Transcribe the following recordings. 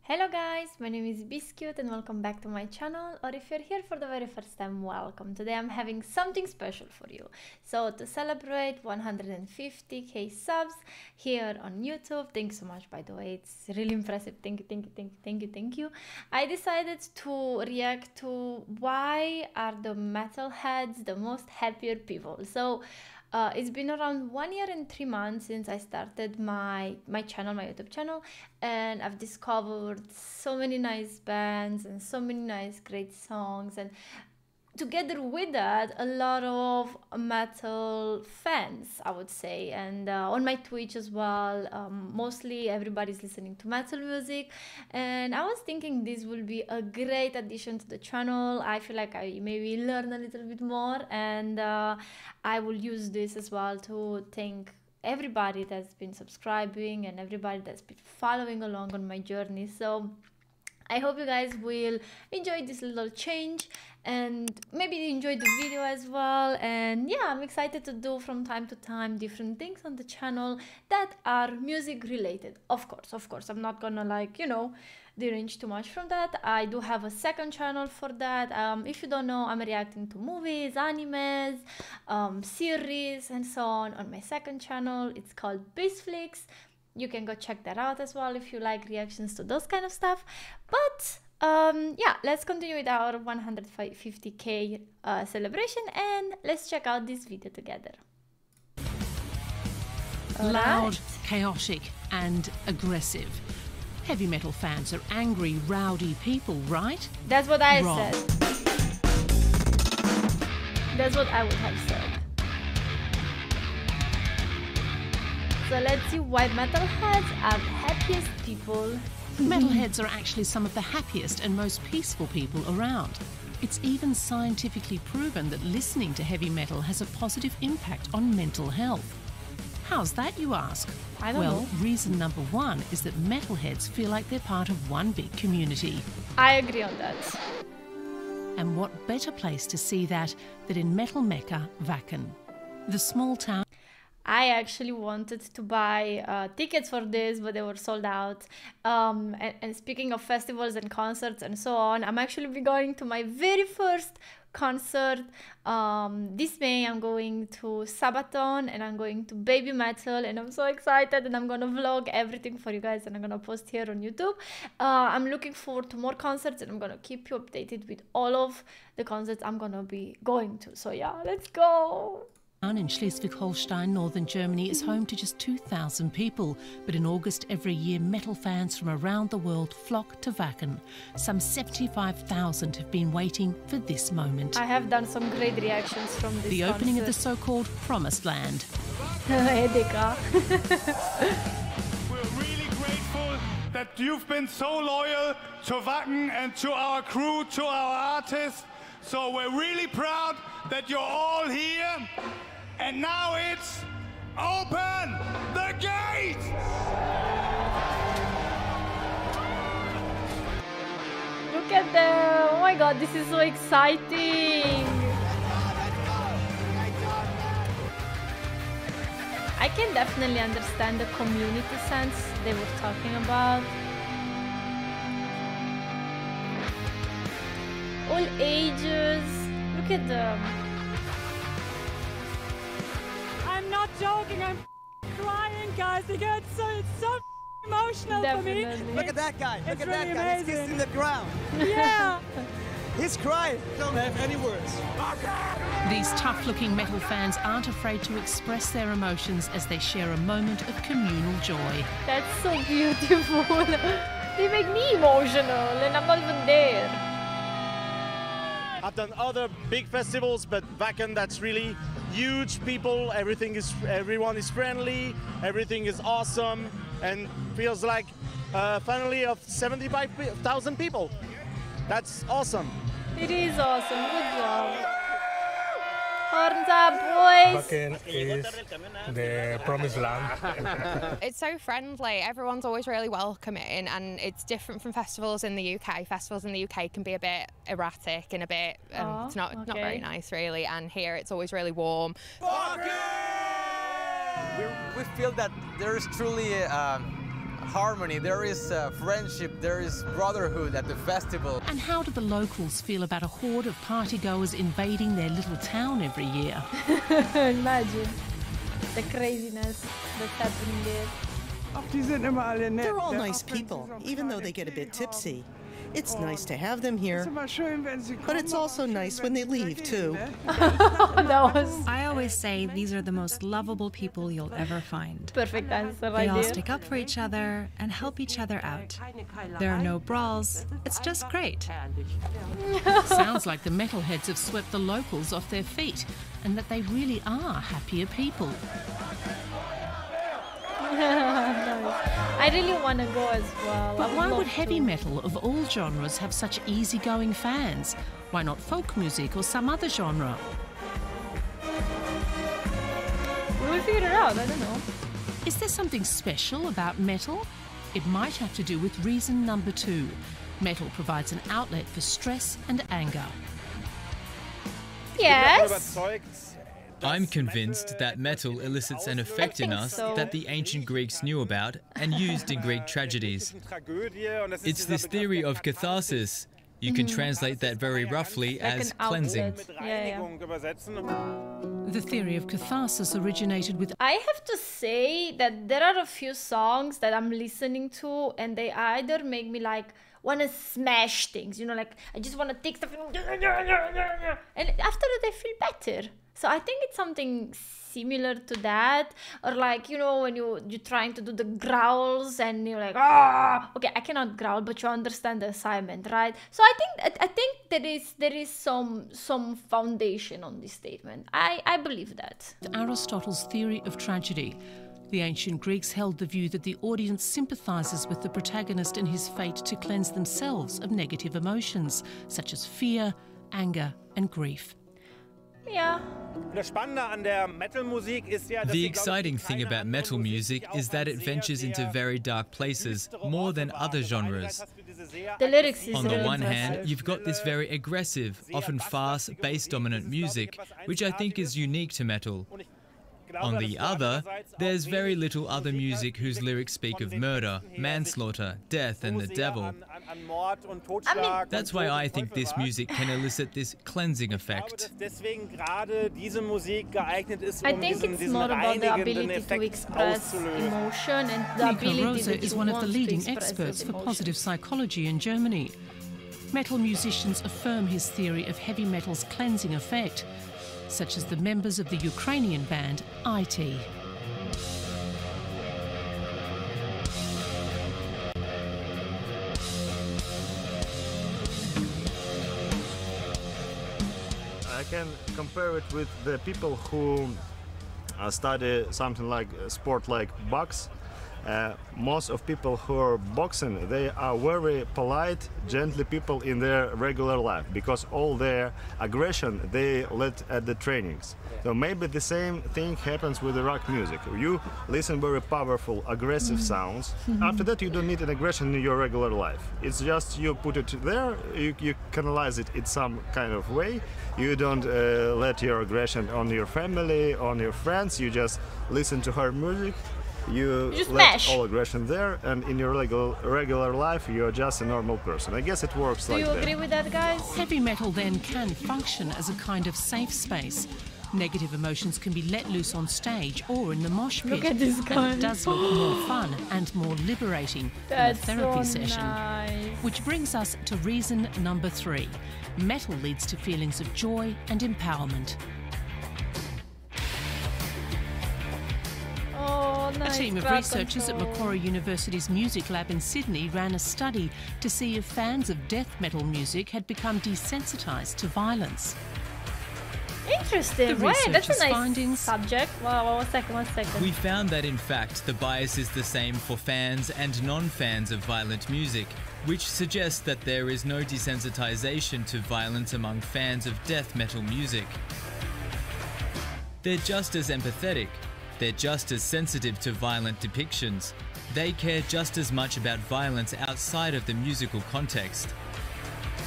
Hello guys, my name is Bisscute and welcome back to my channel, or if you're here for the very first time, welcome. Today I'm having something special for you. So to celebrate 150k subs here on YouTube, thanks so much by the way, it's really impressive, thank you. I decided to react to why are the metalheads the most happier people. So it's been around 1 year and 3 months since I started my YouTube channel, and I've discovered so many nice bands and so many nice great songs, and together with that a lot of metal fans, I would say, and on my Twitch as well, mostly everybody's listening to metal music, and I was thinking this will be a great addition to the channel. I feel like I maybe learn a little bit more, and I will use this as well to thank everybody that's been subscribing and everybody that's been following along on my journey. So I hope you guys will enjoy this little change and maybe enjoy the video as well. And yeah, I'm excited to do from time to time different things on the channel that are music related. Of course, I'm not gonna derange too much from that. I do have a second channel for that. If you don't know, I'm reacting to movies, animes, series and so on my second channel. It's called Bisscute. You can go check that out as well if you like reactions to those kind of stuff. But yeah, let's continue with our 150k celebration, and let's check out this video together. Loud, chaotic and aggressive. Heavy metal fans are angry, rowdy people, right? That's what I Wrong. said. That's what I would have said. So let's see why metalheads are the happiest people. Metalheads are actually some of the happiest and most peaceful people around. It's even scientifically proven that listening to heavy metal has a positive impact on mental health. How's that, you ask? I don't know. Reason number one is that metalheads feel like they're part of one big community. I agree on that. And what better place to see that than in metal mecca Wacken, the small town. I actually wanted to buy tickets for this, but they were sold out. And speaking of festivals and concerts and so on, I'm actually be going to my very first concert. This May I'm going to Sabaton and I'm going to Baby Metal, and I'm so excited, and I'm gonna vlog everything for you guys and I'm gonna post here on YouTube. I'm looking forward to more concerts, and I'm gonna keep you updated with all of the concerts I'm gonna be going to. So yeah, let's go. In Schleswig-Holstein, northern Germany, is home to just 2,000 people. But in August every year, metal fans from around the world flock to Wacken. Some 75,000 have been waiting for this moment. I have done some great reactions from this The opening of the so-called Promised Land. Edeka. We're really grateful that you've been so loyal to Wacken and to our crew, to our artists. So we're really proud that you're all here. And now it's open the gate! Look at them! Oh my god, this is so exciting! I can definitely understand the community sense they were talking about. All ages. Look at them. I'm not joking, I'm crying, guys, because it's so emotional Definitely. for me. Look at that guy. Look It's at that really guy. He's amazing. kissing the ground. Yeah. He's crying. Don't have any words. These tough-looking metal fans aren't afraid to express their emotions as they share a moment of communal joy. That's so beautiful. They make me emotional, and I'm not even there. I've done other big festivals, but Wacken, that's really huge. People, everyone is friendly, everything is awesome, and feels like a family of 75,000 people. That's awesome. It is awesome. Good job. Horns up, boys. Wacken is the promised land. It's so friendly. Everyone's always really welcoming, and it's different from festivals in the UK. Festivals in the UK can be a bit erratic and a bit, it's not very nice really. And here it's always really warm. We feel that there is truly harmony, there is friendship, there is brotherhood at the festival. And how do the locals feel about a horde of partygoers invading their little town every year? Imagine the craziness that's happening there. They're all nice people, even though they get a bit tipsy. It's nice to have them here, but it's also nice when they leave, too. I always say these are the most lovable people you'll ever find. Perfect answer right They all there. stick up for each other and help each other out. There are no brawls. It's just great. Sounds like the metalheads have swept the locals off their feet and that they really are happier people. I really want to go as well. But why would heavy metal of all genres have such easygoing fans? Why not folk music or some other genre? We'll figure it out, I don't know. Is there something special about metal? It might have to do with reason number 2. Metal provides an outlet for stress and anger. Yes. I'm convinced that metal elicits an effect in us that the ancient Greeks knew about and used in Greek tragedies. It's this theory of catharsis. You can translate that very roughly as cleansing. The theory of catharsis originated with... I have to say that there are a few songs that I'm listening to and they either make me like want to smash things, you know, like I just want to take stuff and after that I feel better. So I think it's something similar to that, or like, you know, when you're trying to do the growls and you're like, ah, okay, I cannot growl, but you understand the assignment, right? So I think there is some foundation on this statement. I believe that. Aristotle's theory of tragedy. The ancient Greeks held the view that the audience sympathises with the protagonist in his fate to cleanse themselves of negative emotions, such as fear, anger, and grief. Yeah. The exciting thing about metal music is that it ventures into very dark places, more than other genres. The lyrics is On the really one hand, impressive. you've got this very aggressive, often fast, bass-dominant music, which I think is unique to metal. On the other, there's very little other music whose lyrics speak of murder, manslaughter, death and the devil. That's why I think this music can elicit this cleansing effect. I think it's more about the ability to express emotion and the Nico ability Rosa that is you one of the want to leading express experts those for positive emotions. psychology in Germany. Metal musicians affirm his theory of heavy metal's cleansing effect, such as the members of the Ukrainian band IT. I can compare it with the people who study something like sport like box. Most of people who are boxing, they are very polite, gently people in their regular life because all their aggression they let at the trainings. So maybe the same thing happens with the rock music. You listen very powerful, aggressive sounds. After that, you don't need an aggression in your regular life. It's just you put it there, you canalize it in some kind of way. You don't let your aggression on your family, on your friends. You just listen to her music. You just let smash. all aggression there, and in your regular life, you're just a normal person. I guess it works like that. Do you agree with that, guys? Heavy metal then can function as a kind of safe space. Negative emotions can be let loose on stage or in the mosh pit. Look at this guy. And it does look more fun and more liberating than a That's therapy so session. nice. Which brings us to reason number 3. Metal leads to feelings of joy and empowerment. Oh, nice. A team of crowd researchers at control. Macquarie University's Music Lab in Sydney ran a study to see if fans of death metal music had become desensitised to violence. Interesting. The Wait, that's a researchers' nice findings- subject. Wow, one second. We found that in fact the bias is the same for fans and non-fans of violent music, which suggests that there is no desensitization to violence among fans of death metal music. They're just as empathetic, they're just as sensitive to violent depictions, they care just as much about violence outside of the musical context.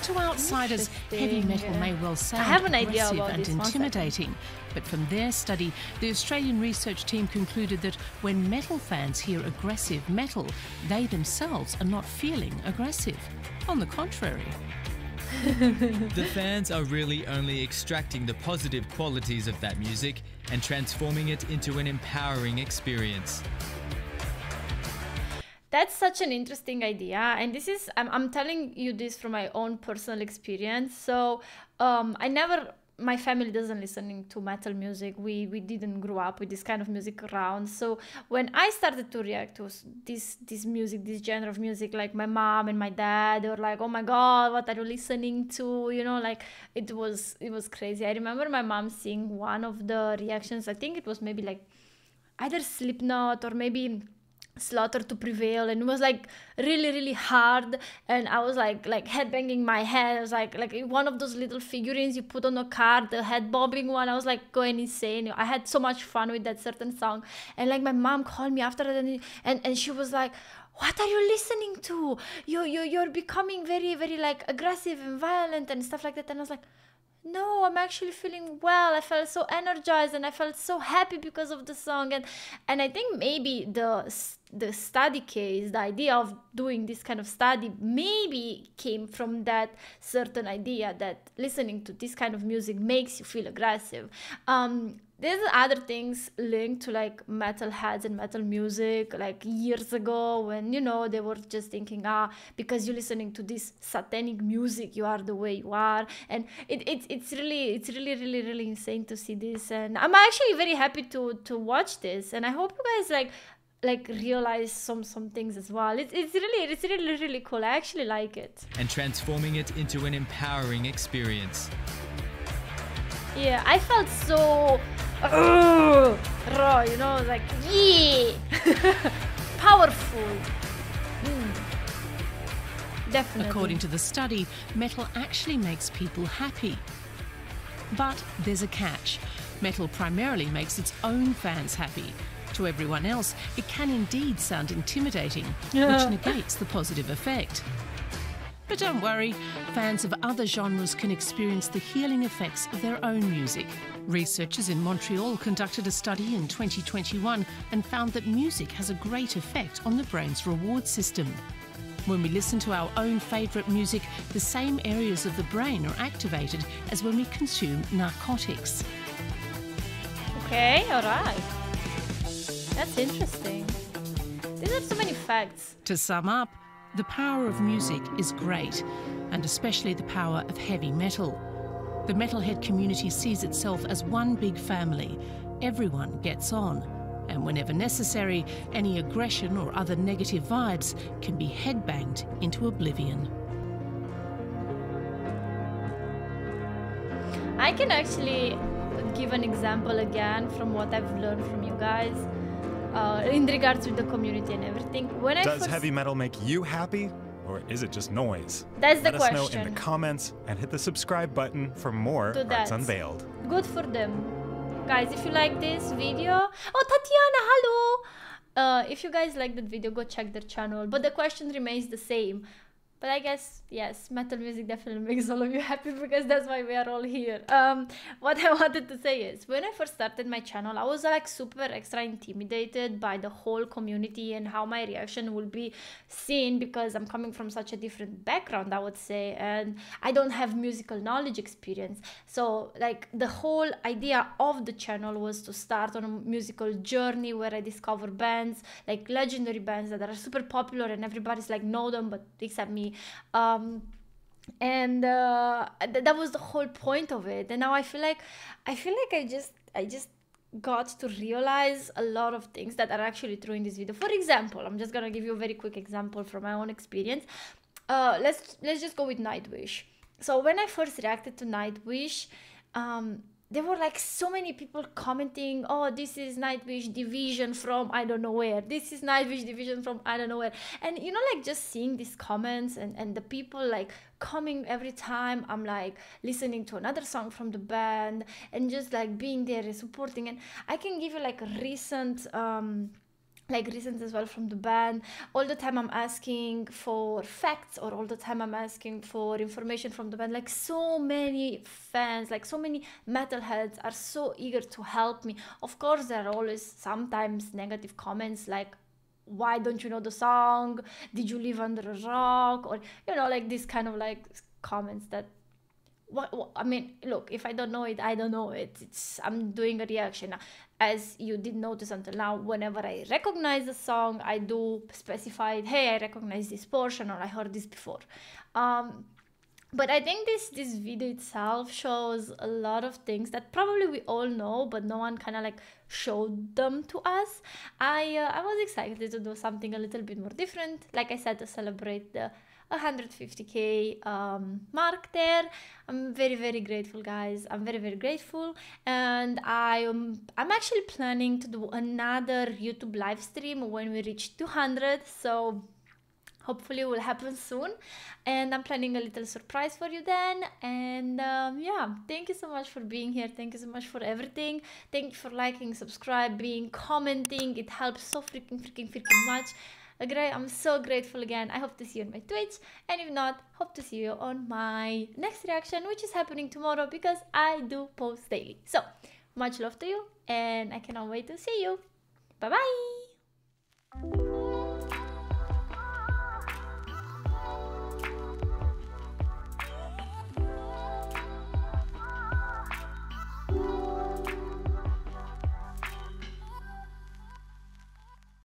To outsiders, heavy metal may well sound aggressive and intimidating, but from their study, the Australian research team concluded that when metal fans hear aggressive metal, they themselves are not feeling aggressive. On the contrary. The fans are really only extracting the positive qualities of that music and transforming it into an empowering experience. That's such an interesting idea, and this is I'm telling you this from my own personal experience. So my family doesn't listen to metal music. We didn't grow up with this kind of music around. So when I started to react to this music, this genre of music, like my mom and my dad, they were like, "Oh my God, what are you listening to?" You know, like it was crazy. I remember my mom seeing one of the reactions. I think it was maybe like either Slipknot or maybe Slaughter to Prevail, and it was like really hard, and I was like headbanging my head. I was like one of those little figurines you put on a card, the head bobbing one. I was like going insane. I had so much fun with that certain song, and like my mom called me after that, and she was like, "What are you listening to? You're becoming very like aggressive and violent and stuff like that." And I was like, "No, I'm actually feeling well. I felt so energized and I felt so happy because of the song." And I think maybe the study case, the idea of doing this kind of study maybe came from that certain idea that listening to this kind of music makes you feel aggressive. There's other things linked to like metalheads and metal music, like years ago when, you know, they were just thinking, because you're listening to this satanic music, you are the way you are. And it's really insane to see this. And I'm actually very happy to watch this. And I hope you guys like realize some things as well. It's really cool. I actually like it. And transforming it into an empowering experience. Yeah, I felt so raw, you know, like, yeah, powerful. Definitely. According to the study, metal actually makes people happy. But there's a catch. Metal primarily makes its own fans happy. To everyone else, it can indeed sound intimidating, which negates the positive effect. But don't worry, fans of other genres can experience the healing effects of their own music. Researchers in Montreal conducted a study in 2021 and found that music has a great effect on the brain's reward system. When we listen to our own favourite music, the same areas of the brain are activated as when we consume narcotics. Okay, all right. That's interesting. These are so many facts. To sum up, the power of music is great, and especially the power of heavy metal. The metalhead community sees itself as one big family. Everyone gets on, and whenever necessary, any aggression or other negative vibes can be headbanged into oblivion. I can actually give an example again from what I've learned from you guys. In regards with the community and everything. Does heavy metal make you happy, or is it just noise? That's the question. Let us know in the comments and hit the subscribe button for more Arts Unveiled. Good for them. Guys, if you like this video... Oh, Tatiana, hello! If you guys like that video, go check their channel. But the question remains the same. But I guess, yes, metal music definitely makes all of you happy because that's why we are all here. What I wanted to say is, when I first started my channel, I was like super extra intimidated by the whole community and how my reaction will be seen because I'm coming from such a different background, I would say, and I don't have musical knowledge experience. So like the whole idea of the channel was to start on a musical journey where I discover bands, like legendary bands that are super popular and everybody's like know them, but except me. That was the whole point of it. And now I feel like I just got to realize a lot of things that are actually true in this video. For example, I'm just gonna give you a very quick example from my own experience. Let's just go with Nightwish. So when I first reacted to Nightwish, there were like so many people commenting, "Oh, this is Nightwish Division from I don't know where. This is Nightwish Division from I don't know where." And you know, like just seeing these comments and the people like coming every time I'm like listening to another song from the band and just like being there and supporting. And I can give you like a recent like reasons as well from the band. All the time I'm asking for facts, or all the time I'm asking for information from the band. Like so many fans, like so many metalheads are so eager to help me. Of course there are always sometimes negative comments like, why don't you know the song, did you live under a rock, or you know, like this kind of like comments that what I mean, look, if I don't know it, I don't know it. I'm doing a reaction. As you did notice until now, whenever I recognize the song, I do specify it, hey, I recognize this portion, or I heard this before. But I think this video itself shows a lot of things that probably we all know, but no one kind of like showed them to us. I was excited to do something a little bit more different, like I said, to celebrate the 150k mark there. I'm very, very grateful, guys. I'm very, very grateful, and I'm actually planning to do another YouTube live stream when we reach 200. So hopefully it will happen soon, and I'm planning a little surprise for you then. And yeah, thank you so much for being here. Thank you so much for everything. Thank you for liking, subscribing, commenting. It helps so freaking much. I'm so grateful again. I hope to see you on my Twitch, and if not, hope to see you on my next reaction, which is happening tomorrow because I do post daily. So much love to you, and I cannot wait to see you. Bye bye.